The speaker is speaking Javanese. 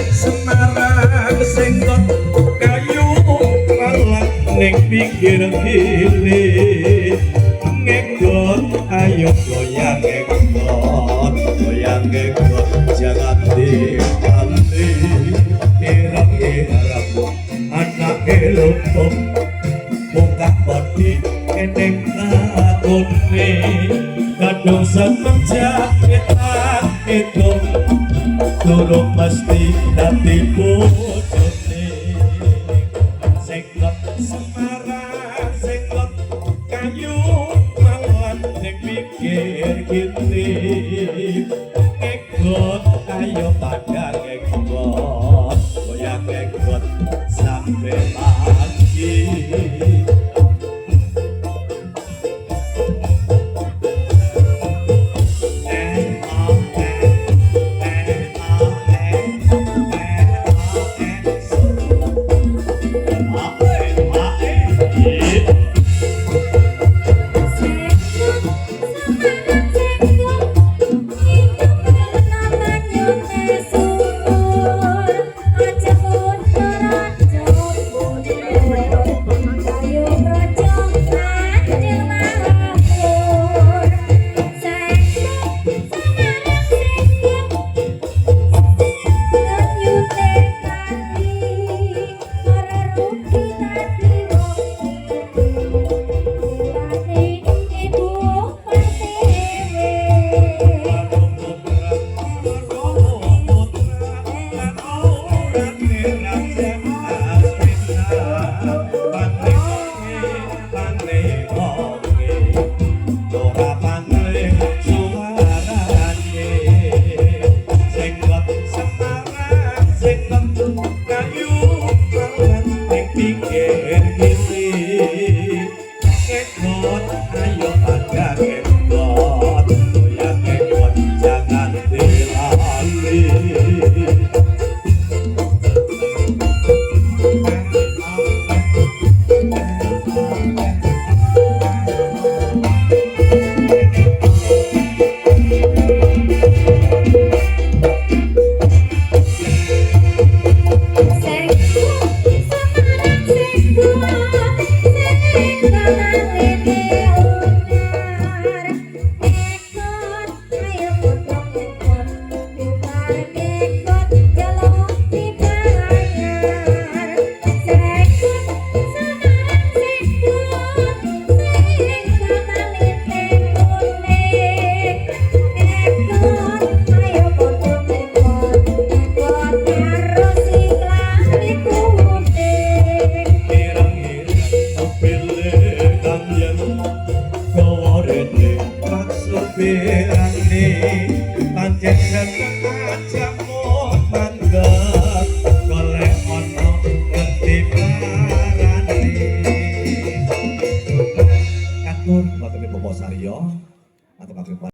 Semarang sengkot kayu malah ning pinggir kene ngegot ayo goyang ngegot jangan diambil irang anak elok buka bodi eneng takone kadung seneng jaketan itu turun pasti nanti bojone sengkot Semarang sengkot kayu mawan ning pinggir kene ngegot ayo pada ngegot goyang ngegot sampai pagi. Pirang ni pancen